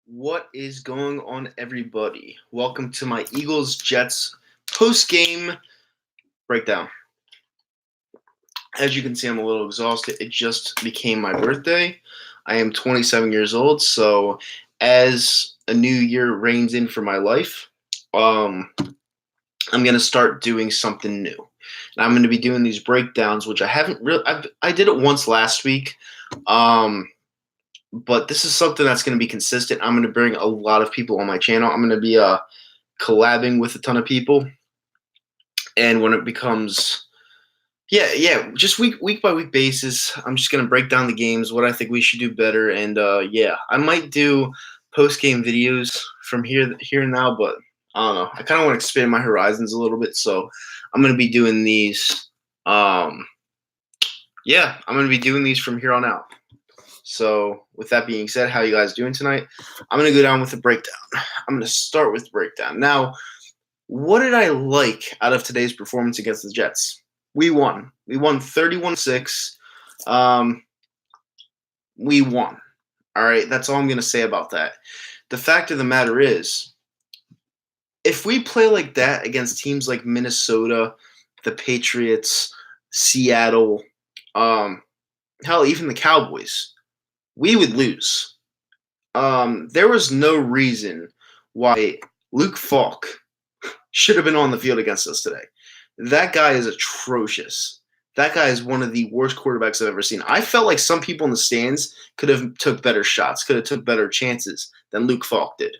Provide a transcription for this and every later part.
What is going on, everybody? Welcome to my Eagles Jets post-game breakdown. As you can see, I'm a little exhausted. It just became my birthday. I am 27 years old, so as a new year reigns in for my life, I'm going to start doing something new. And I'm going to be doing these breakdowns, which I haven't really. I did it once last week. But this is something that's going to be consistent. I'm going to bring a lot of people on my channel. I'm going to be collabing with a ton of people, and when it becomes, just week by week basis, I'm just going to break down the games, what I think we should do better, and I might do post game videos from here and now, but I don't know. I kind of want to expand my horizons a little bit, so I'm going to be doing these. I'm going to be doing these from here on out. So, with that being said, how you guys doing tonight? I'm going to go down with the breakdown. I'm going to start with the breakdown. Now, what did I like out of today's performance against the Jets? We won. We won 31-6. We won. All right, that's all I'm going to say about that. The fact of the matter is, if we play like that against teams like Minnesota, the Patriots, Seattle, hell, even the Cowboys, we would lose. There was no reason why Luke Falk should have been on the field against us today. That guy is atrocious. That guy is one of the worst quarterbacks I've ever seen. I felt like some people in the stands could have took better shots, could have took better chances than Luke Falk did.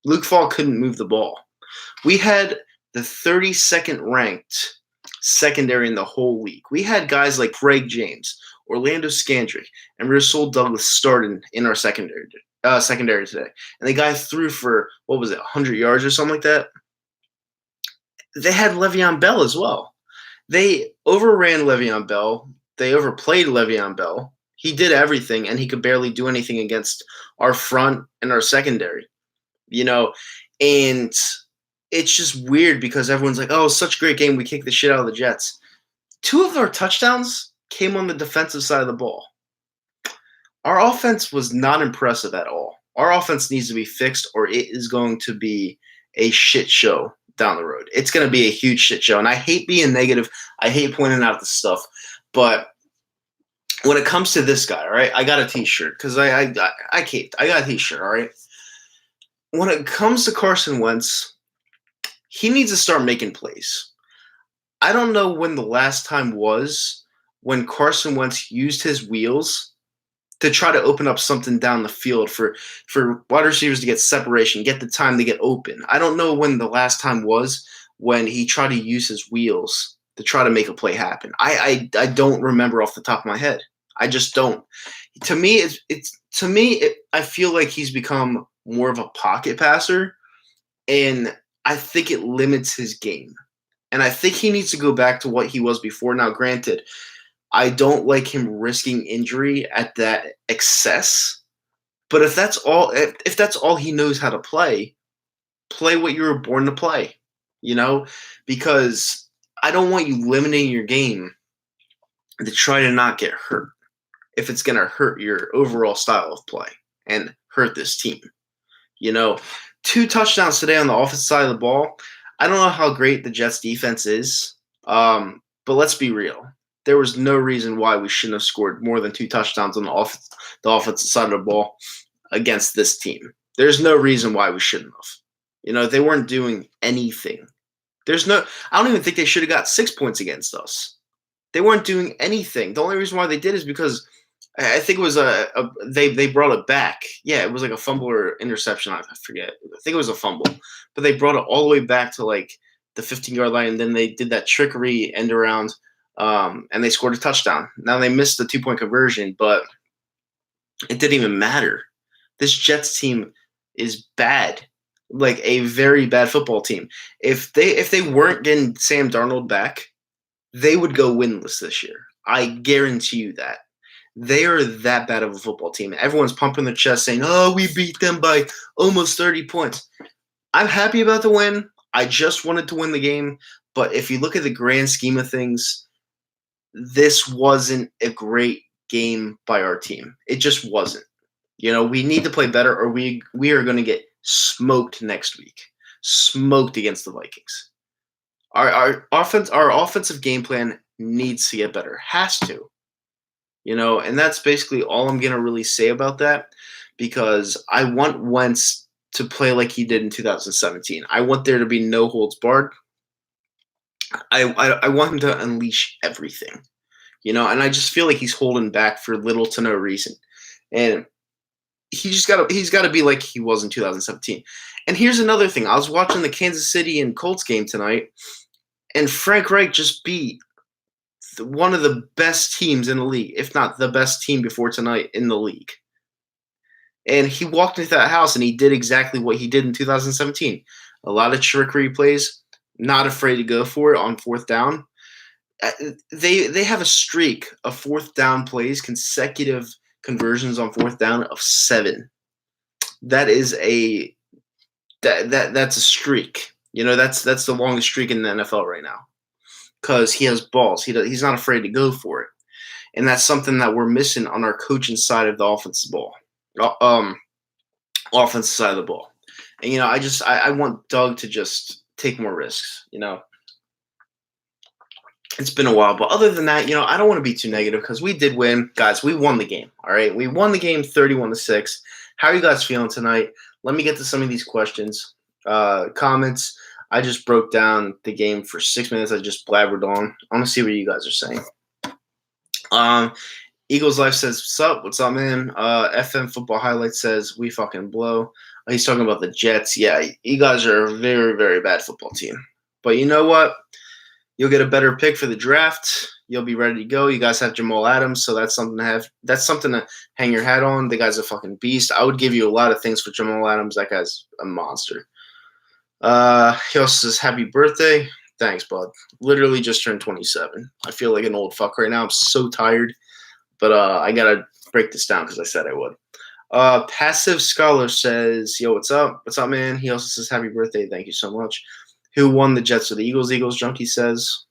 Luke Falk couldn't move the ball. We had the 32nd ranked secondary in the whole league. We had guys like Craig James, Orlando Scandrick, and Rasul Douglas starting in our secondary today. And the guy threw for, 100 yards or something like that? They had Le'Veon Bell as well. They overran Le'Veon Bell. They overplayed Le'Veon Bell. He did everything, and he could barely do anything against our front and our secondary. And it's just weird because everyone's like, oh, such a great game. We kicked the shit out of the Jets. 2 of our touchdowns came on the defensive side of the ball. Our offense was not impressive at all. Our offense needs to be fixed, or it is going to be a shit show down the road. It's going to be a huge shit show. And I hate being negative. I hate pointing out this stuff. But when it comes to this guy, all right, I got a T-shirt because I got a T-shirt, all right? When it comes to Carson Wentz, he needs to start making plays. I don't know when the last time was when Carson Wentz used his wheels to try to open up something down the field for wide receivers to get separation, get the time to get open. I don't know when the last time was when he tried to use his wheels to try to make a play happen. I don't remember off the top of my head. I just don't. To me, I feel like he's become more of a pocket passer, and I think it limits his game. And I think he needs to go back to what he was before. Now, granted, I don't like him risking injury at that excess. But if that's all he knows how to play what you were born to play, because I don't want you limiting your game to try to not get hurt if it's going to hurt your overall style of play and hurt this team. 2 touchdowns today on the offensive side of the ball. I don't know how great the Jets defense is, but let's be real. There was no reason why we shouldn't have scored more than 2 touchdowns on the offensive side of the ball against this team. There's no reason why we shouldn't have. They weren't doing anything. I don't even think they should have got 6 points against us. They weren't doing anything. The only reason why they did is because I think it was they brought it back. Yeah, it was like a fumble or interception. I forget. I think it was a fumble. But they brought it all the way back to like the 15-yard line, and then they did that trickery end around. And they scored a touchdown. Now they missed the 2-point conversion, but it didn't even matter. This Jets team is bad, like a very bad football team. If they weren't getting Sam Darnold back, they would go winless this year. I guarantee you that. They are that bad of a football team. Everyone's pumping their chest saying, oh, we beat them by almost 30 points. I'm happy about the win. I just wanted to win the game. But if you look at the grand scheme of things, this wasn't a great game by our team. It just wasn't. We need to play better, or we are going to get smoked next week. Smoked against the Vikings. Our offensive game plan needs to get better. Has to. And that's basically all I'm going to really say about that, because I want Wentz to play like he did in 2017. I want there to be no holds barred. I want him to unleash everything, and I just feel like he's holding back for little to no reason. And he's got to be like he was in 2017. And here's another thing. I was watching the Kansas City and Colts game tonight, and Frank Reich just beat one of the best teams in the league, if not the best team before tonight in the league. And he walked into that house and he did exactly what he did in 2017. A lot of trickery plays, not afraid to go for it on fourth down. They have a streak of fourth down plays, consecutive conversions on fourth down of 7. That is that's a streak. That's the longest streak in the NFL right now, because he has balls. He's not afraid to go for it, and that's something that we're missing on our coaching side of the offensive ball. Offensive side of the ball. And I want Doug to just take more risks. It's been a while, but other than that, I don't want to be too negative, because we did win, guys. We won the game. All right, we won the game 31-6. How are you guys feeling tonight? Let me get to some of these questions, comments. I just broke down the game for 6 minutes. I just blabbered on. I want to see what you guys are saying. Eagles Life says, what's up, man? FM Football Highlights says, we fucking blow. He's talking about the Jets. Yeah, you guys are a very, very bad football team. But you know what? You'll get a better pick for the draft. You'll be ready to go. You guys have Jamal Adams, so that's something to have. That's something to hang your hat on. The guy's a fucking beast. I would give you a lot of things for Jamal Adams. That guy's a monster. He also says, happy birthday. Thanks, bud. Literally just turned 27. I feel like an old fuck right now. I'm so tired. But I got to break this down because I said I would. Passive Scholar says, yo, what's up? What's up, man? He also says, happy birthday. Thank you so much. Who won the Jets or the Eagles? Eagles. Junkie says,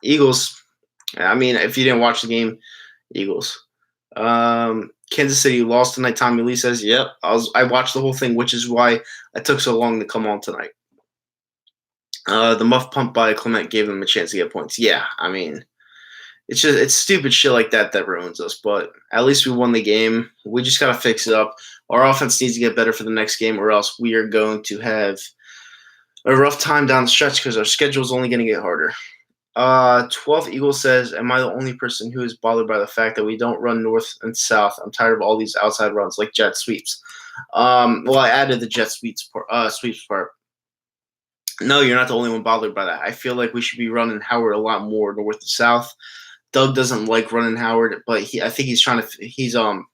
Eagles. I mean, if you didn't watch the game, Eagles. Kansas City lost tonight. Tommy Lee says, yep. I watched the whole thing, which is why I took so long to come on tonight. The muff pump by Clement gave them a chance to get points. Yeah, I mean, it's stupid shit like that ruins us. But at least we won the game. We just got to fix it up. Our offense needs to get better for the next game, or else we are going to have a rough time down the stretch, because our schedule is only going to get harder. 12 Eagles says, am I the only person who is bothered by the fact that we don't run north and south? I'm tired of all these outside runs like jet sweeps. Well, I added the jet sweeps part. No, you're not the only one bothered by that. I feel like we should be running Howard a lot more north to south. Doug doesn't like running Howard, but I think he's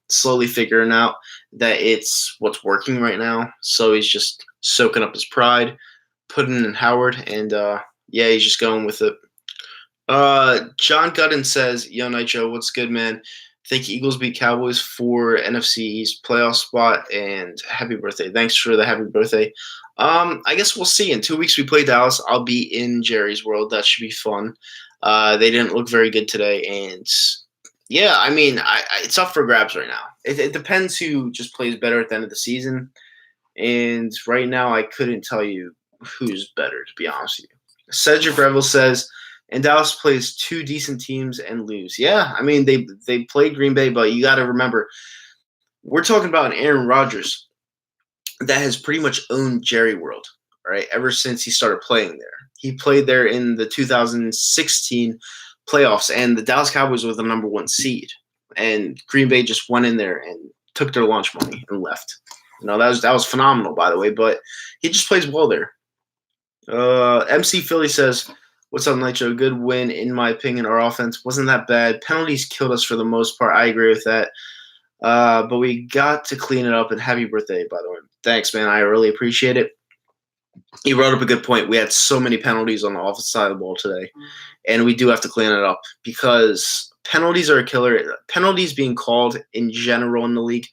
slowly figuring out that it's what's working right now. So he's just soaking up his pride, putting in Howard, and yeah, he's just going with it. John Gudden says, yo, Nitro, what's good, man? Think Eagles beat Cowboys for NFC East playoff spot, and happy birthday. Thanks for the happy birthday. I guess we'll see. In 2 weeks we play Dallas. I'll be in Jerry's World. That should be fun. They didn't look very good today, and yeah, I mean, it's up for grabs right now. It depends who just plays better at the end of the season, and right now I couldn't tell you who's better, to be honest with you. Cedric Revel says, and Dallas plays 2 decent teams and lose. Yeah, I mean, they played Green Bay, but you got to remember, we're talking about an Aaron Rodgers that has pretty much owned Jerry World, right, ever since he started playing there. He played there in the 2016 playoffs, and the Dallas Cowboys were the number 1 seed. And Green Bay just went in there and took their lunch money and left. That was phenomenal, by the way, but he just plays well there. MC Philly says, what's up, Nitro? Good win, in my opinion. Our offense wasn't that bad. Penalties killed us for the most part. I agree with that. But we got to clean it up, and happy birthday, by the way. Thanks, man. I really appreciate it. You brought up a good point. We had so many penalties on the offensive side of the ball today, and we do have to clean it up, because penalties are a killer. Penalties being called in general in the league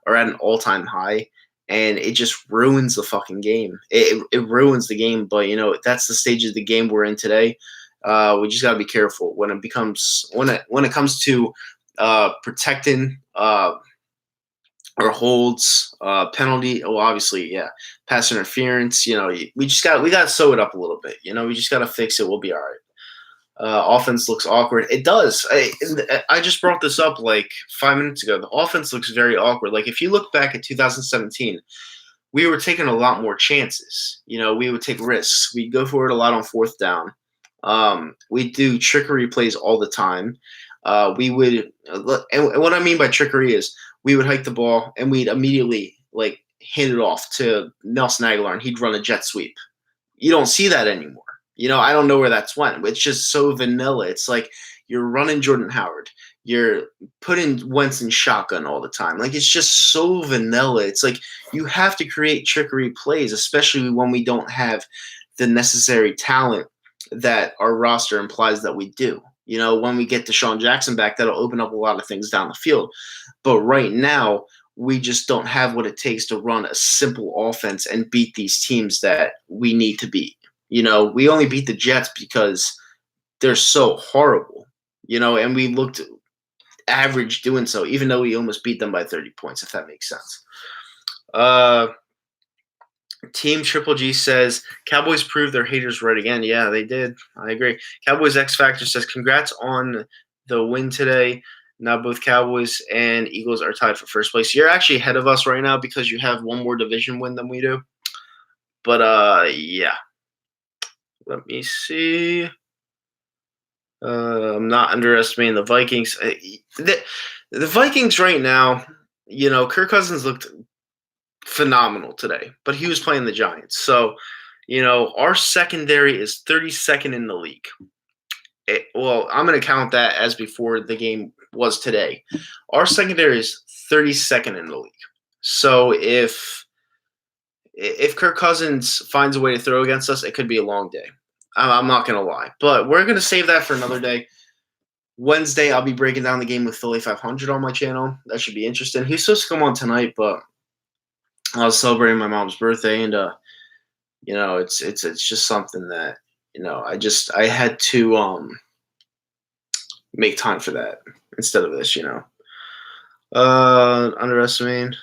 are at an all-time high, and it just ruins the fucking game. It ruins the game, but that's the stage of the game we're in today. We just gotta be careful when it comes to protecting our or holds, penalty. Oh, obviously, yeah, pass interference. We got to sew it up a little bit. We just got to fix it. We'll be all right. Offense looks awkward. It does. I just brought this up like 5 minutes ago. The offense looks very awkward. Like if you look back at 2017, we were taking a lot more chances. We would take risks. We'd go for it a lot on fourth down. We do trickery plays all the time. We would, and what I mean by trickery is we would hike the ball and we'd immediately like hand it off to Nelson Aguilar and he'd run a jet sweep. You don't see that anymore. I don't know where that's went. It's just so vanilla. It's like you're running Jordan Howard. You're putting Wentz in shotgun all the time. Like it's just so vanilla. It's like you have to create trickery plays, especially when we don't have the necessary talent that our roster implies that we do. When we get Deshaun Jackson back, that'll open up a lot of things down the field. But right now, we just don't have what it takes to run a simple offense and beat these teams that we need to beat. We only beat the Jets because they're so horrible, and we looked average doing so, even though we almost beat them by 30 points, if that makes sense. Team Triple G says, Cowboys proved their haters right again. Yeah, they did. I agree. Cowboys X Factor says, congrats on the win today. Now both Cowboys and Eagles are tied for first place. You're actually ahead of us right now because you have one more division win than we do. But, yeah. Let me see. I'm not underestimating the Vikings. The Vikings right now, Kirk Cousins looked phenomenal today, but he was playing the Giants. So, our secondary is 32nd in the league. I'm going to count that as before the game was today. Our secondary is 32nd in the league. So if Kirk Cousins finds a way to throw against us, it could be a long day. I'm not going to lie. But we're going to save that for another day. Wednesday, I'll be breaking down the game with Philly 500 on my channel. That should be interesting. He's supposed to come on tonight, but I was celebrating my mom's birthday, and it's just something that I had to make time for that instead of this. Underestimating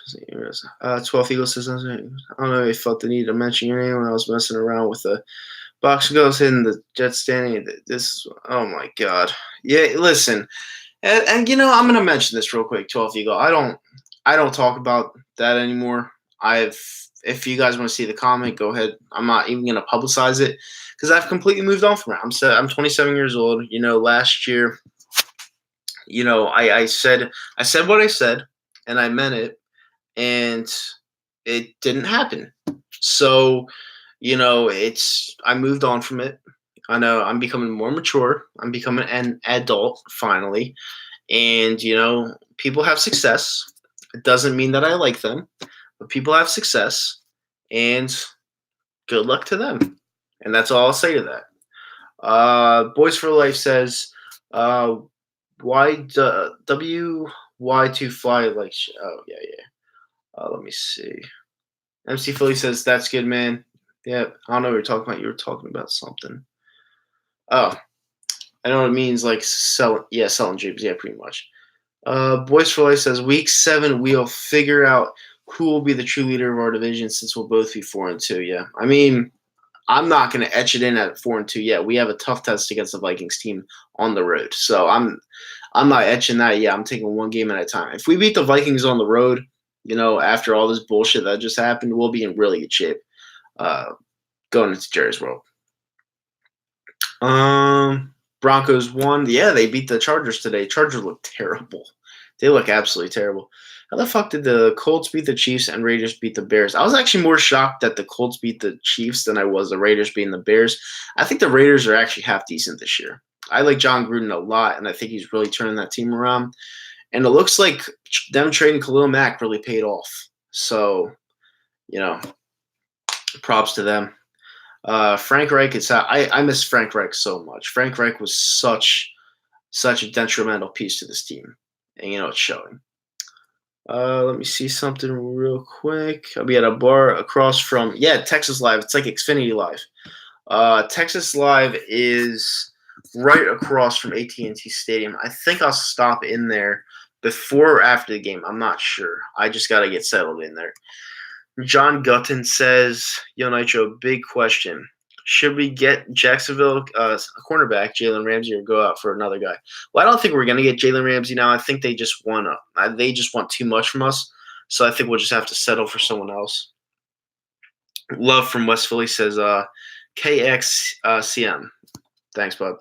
12th Eagles says, I don't know if I felt the need to mention your name when I was messing around with the box goes hitting the Jets standing. Oh my God. Yeah, listen. And I'm going to mention this real quick, 12th Eagle. I don't talk about that anymore. If you guys want to see the comment, go ahead. I'm not even going to publicize it because I've completely moved on from it. I'm 27 years old. Last year, I said what I said and I meant it, and it didn't happen. So, I moved on from it. I know I'm becoming more mature. I'm becoming an adult finally. And, people have success. It doesn't mean that I like them, but people have success, and good luck to them. And that's all I'll say to that. Boys for Life says, why to fly like yeah. Let me see. MC Philly says, that's good, man. Yeah, I don't know what you're talking about. You were talking about something. Oh, I know what it means, like selling dreams. Yeah, pretty much. Boys for Life says, week 7, we'll figure out who will be the true leader of our division since we'll both be 4-2. Yeah, I mean, I'm not going to etch it in at 4-2 yet. We have a tough test against the Vikings team on the road, so I'm not etching that yet. I'm taking one game at a time. If we beat the Vikings on the road, after all this bullshit that just happened, we'll be in really good shape going into Jerry's World. Broncos won. Yeah, they beat the Chargers today. Chargers look terrible. They look absolutely terrible. How the fuck did the Colts beat the Chiefs and Raiders beat the Bears? I was actually more shocked that the Colts beat the Chiefs than I was the Raiders beating the Bears. I think the Raiders are actually half decent this year. I like John Gruden a lot, and I think he's really turning that team around. And it looks like them trading Khalil Mack really paid off. So, props to them. Frank Reich is out. I miss Frank Reich so much. Frank Reich was such a detrimental piece to this team. And, it's showing. Let me see something real quick. I'll be at a bar across from, Texas Live. It's like Xfinity Live. Texas Live is right across from AT&T Stadium. I think I'll stop in there before or after the game. I'm not sure. I just got to get settled in there. John Gutton says, Yo, Nitro, big question. Should we get Jacksonville a cornerback, Jalen Ramsey, or go out for another guy? Well, I don't think we're going to get Jalen Ramsey now. I think they just want too much from us. So I think we'll just have to settle for someone else. Love from West Philly says, KXCM. Thanks, bud.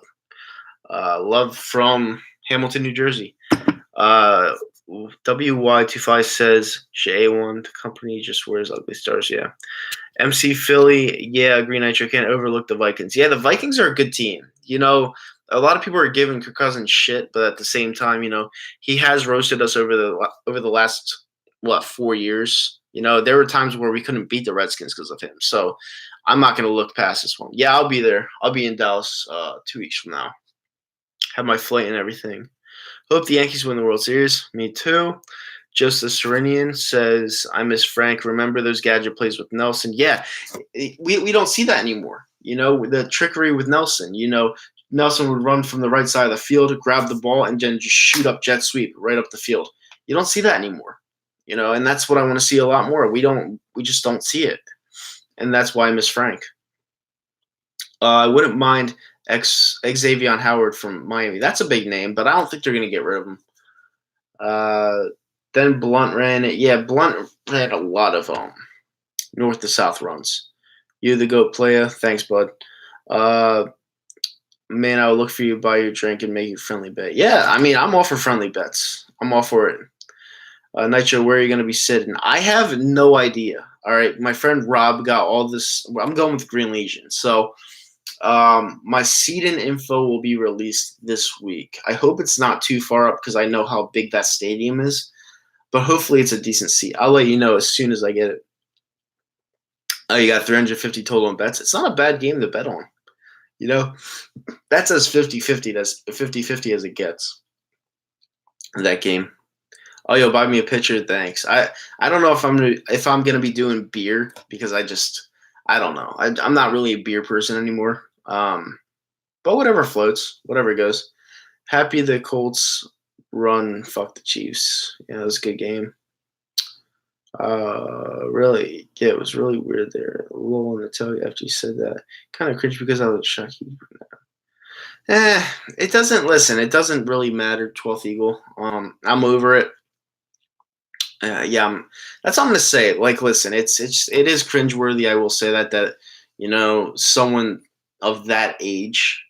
Love from Hamilton, New Jersey. WY25 says, J1, the company just wears ugly stars. Yeah. MC Philly, yeah, Green Nitro, can't overlook the Vikings. Yeah, the Vikings are a good team. You know, a lot of people are giving Kirk Cousins shit, but at the same time, you know, he has roasted us over the last 4 years. You know, there were times where we couldn't beat the Redskins because of him. So I'm not going to look past this one. Yeah, I'll be there. I'll be in Dallas 2 weeks from now. Have my flight and everything. Hope the Yankees win the World Series. Me too. Joseph Serenian says, I miss Frank. Remember those gadget plays with Nelson? Yeah, we don't see that anymore. You know, the trickery with Nelson. You know, Nelson would run from the right side of the field, grab the ball, and then just shoot up jet sweep right up the field. You don't see that anymore. You know, and that's what I want to see a lot more. We just don't see it. And that's why I miss Frank. I wouldn't mind Xavier Howard from Miami. That's a big name, but I don't think they're going to get rid of him. Then Blunt ran it. Yeah, Blunt ran a lot of north to south runs. You the GOAT player. Thanks, bud. Man, I'll look for you, buy your drink, and make you friendly bet. Yeah, I mean, I'm all for friendly bets. I'm all for it. Nitro, where are you going to be sitting? I have no idea. All right, my friend Rob got all this. I'm going with Green Legion. So my seat-in info will be released this week. I hope it's not too far up because I know how big that stadium is. But hopefully it's a decent seat. I'll let you know as soon as I get it. Oh, you got 350 total on bets. It's not a bad game to bet on. You know, that's as 50-50 as it gets. That game. Oh, yo, buy me a pitcher. Thanks. I don't know if I'm gonna be doing beer because I don't know. I'm not really a beer person anymore. But whatever floats, whatever goes. Happy the Colts run. Fuck the Chiefs. Yeah, it was a good game. Really, yeah, it was really weird there. A little on the tell you after you said that. Kind of cringe because I was shocked. It doesn't really matter. 12th Eagle. I'm over it. Yeah, that's all I'm gonna say. Like, listen, it is cringeworthy. I will say that you know, someone of that age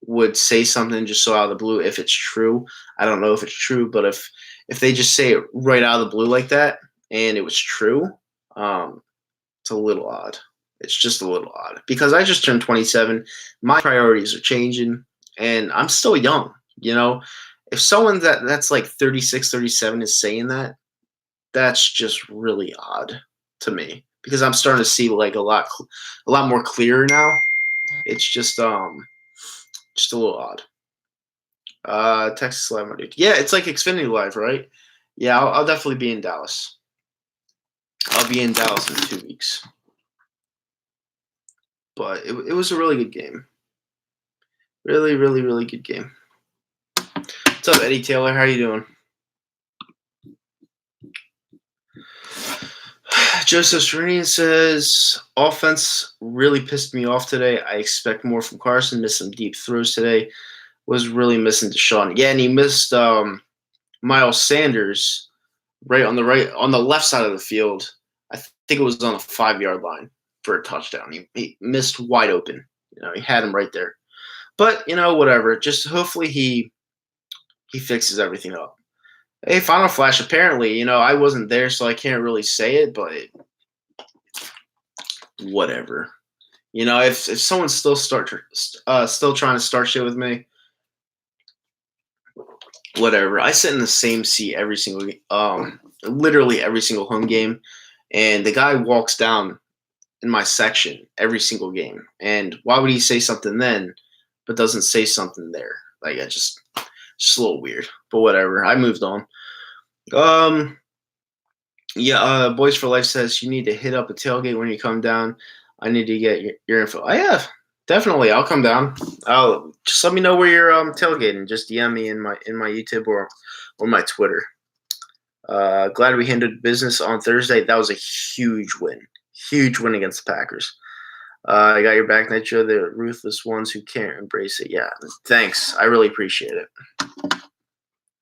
would say something just so out of the blue. If it's true, I don't know if it's true, but if they just say it right out of the blue like that and it was true, it's a little odd. It's just a little odd because I just turned 27. My priorities are changing, and I'm still young. You know, if someone that's like 36, 37 is saying that, that's just really odd to me because I'm starting to see like a lot more clearer now. It's just a little odd. Texas Live, my dude. Yeah, it's like Xfinity Live, right? Yeah, I'll definitely be in Dallas. I'll be in Dallas in 2 weeks. But it was a really good game. Really, really, really good game. What's up, Eddie Taylor? How are you doing? Joseph Serenian says, offense really pissed me off today. I expect more from Carson. Missed some deep throws today. Was really missing Deshaun. Yeah, and he missed Miles Sanders on the left side of the field. I think it was on the 5-yard line for a touchdown. He missed wide open. You know, he had him right there. But, you know, whatever. Just hopefully he fixes everything up. Hey, Final Flash, apparently, you know, I wasn't there, so I can't really say it, but whatever. You know, if someone's still trying to start shit with me, whatever. I sit in the same seat literally every single home game, and the guy walks down in my section every single game. And why would he say something then, but doesn't say something there? Like, it's just a little weird, but whatever. I moved on. Boys for Life says you need to hit up a tailgate when you come down. I need to get your info. Yeah, definitely. I'll come down. Just let me know where you're tailgating. Just DM me in my YouTube or my Twitter. Glad we handled business on Thursday. That was a huge win. Huge win against the Packers. I got your back, Nitro. The ruthless ones who can't embrace it. Yeah, thanks. I really appreciate it.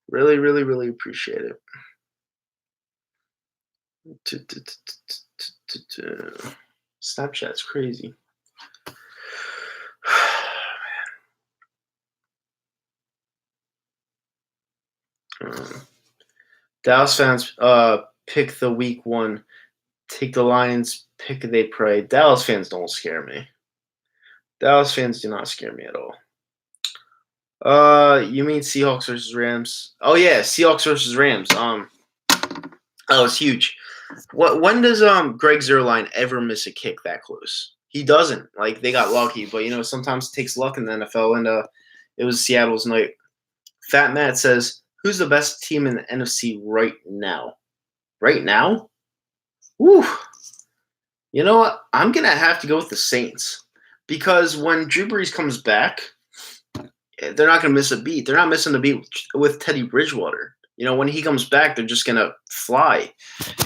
Really, really, really appreciate it. Snapchat's crazy. Dallas fans pick the week one. Take the Lions, pick they pray. Dallas fans don't scare me. Dallas fans do not scare me at all. You mean Seahawks versus Rams? Oh yeah, Seahawks versus Rams. That was huge. When does Greg Zuerlein ever miss a kick that close? He doesn't. Like they got lucky, but sometimes it takes luck in the NFL, and it was Seattle's night. Fat Matt says, "Who's the best team in the NFC right now?" Right now? Woo. You know what? I'm gonna have to go with the Saints because when Drew Brees comes back, they're not gonna miss a beat. They're not missing a beat with Teddy Bridgewater. When he comes back, they're just gonna fly.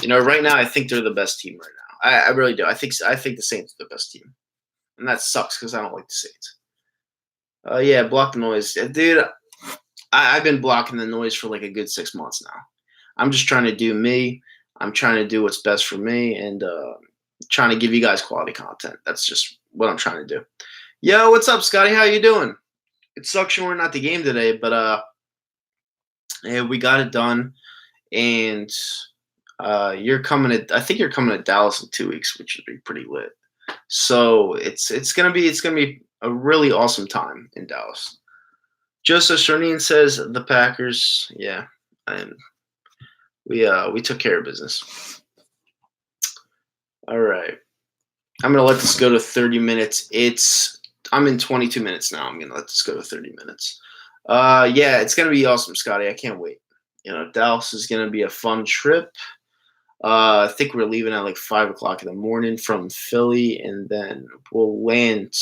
Right now, I think they're the best team right now. I really do. I think the Saints are the best team, and that sucks because I don't like the Saints. Yeah, block the noise, dude. I've been blocking the noise for like a good 6 months now. I'm just trying to do me. I'm trying to do what's best for me, and trying to give you guys quality content. That's just what I'm trying to do. Yo, what's up, Scotty? How you doing? It sucks you weren't at the game today, but yeah, we got it done, and you're coming to. I think you're coming to Dallas in 2 weeks, which would be pretty lit. So it's gonna be a really awesome time in Dallas. Joseph Sharnine says the Packers. Yeah, and we took care of business. All right, I'm gonna let this go to 30 minutes. I'm in 22 minutes now. I'm gonna let this go to 30 minutes. Yeah, it's gonna be awesome, Scotty. I can't wait. Dallas is gonna be a fun trip. I think we're leaving at like 5 o'clock in the morning from Philly, and then we'll land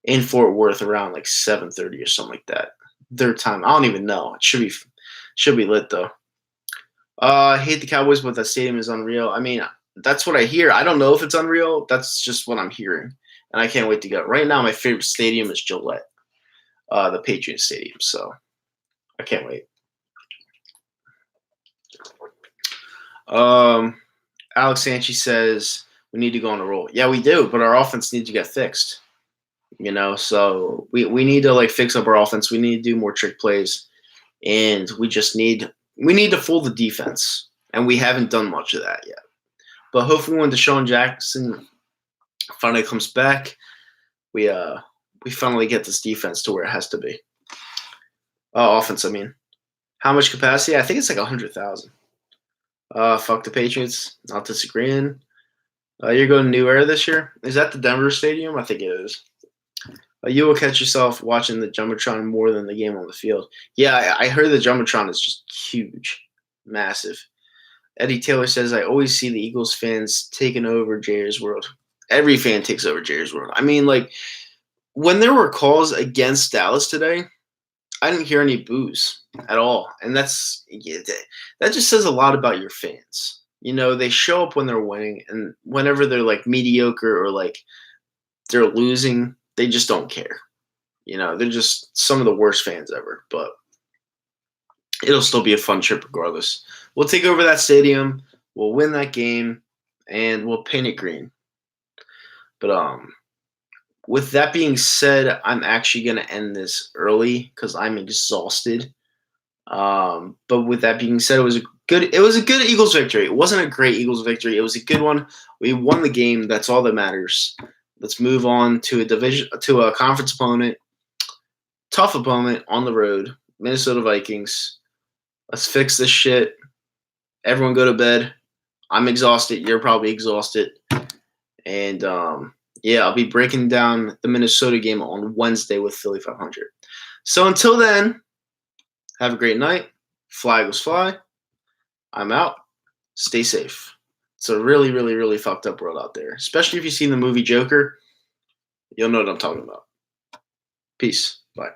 in Fort Worth around like 7:30 or something like that. Their time. I don't even know. It should be lit though. I hate the Cowboys, but the stadium is unreal. I mean, that's what I hear. I don't know if it's unreal. That's just what I'm hearing, and I can't wait to go. Right now, my favorite stadium is Gillette, the Patriots Stadium. So I can't wait. Alex Sanchi says we need to go on a roll. Yeah, we do, but our offense needs to get fixed. So we need to like fix up our offense. We need to do more trick plays, and we need to fool the defense, and we haven't done much of that yet. But hopefully, when Deshaun Jackson finally comes back, we finally get this defense to where it has to be. Offense, I mean. How much capacity? I think it's like 100,000. Fuck the Patriots. Not disagreeing. You're going to New Era this year? Is that the Denver Stadium? I think it is. You will catch yourself watching the Jumbotron more than the game on the field. Yeah, I heard the Jumbotron is just huge. Massive. Eddie Taylor says, I always see the Eagles fans taking over Jerry's World. Every fan takes over Jerry's World. I mean, like, when there were calls against Dallas today, I didn't hear any boos at all. And that just says a lot about your fans. They show up when they're winning, and whenever they're, like, mediocre or, like, they're losing, they just don't care. They're just some of the worst fans ever. But it'll still be a fun trip regardless. We'll take over that stadium. We'll win that game, and we'll paint it green. But with that being said, I'm actually going to end this early because I'm exhausted. But with that being said, it was a good Eagles victory. It wasn't a great Eagles victory. It was a good one. We won the game. That's all that matters. Let's move on to a conference opponent, tough opponent on the road, Minnesota Vikings. Let's fix this shit. Everyone go to bed. I'm exhausted. You're probably exhausted. And yeah, I'll be breaking down the Minnesota game on Wednesday with Philly 500. So until then, have a great night. Fly goes fly. I'm out. Stay safe. It's a really, really, really fucked up world out there. Especially if you've seen the movie Joker, you'll know what I'm talking about. Peace. Bye.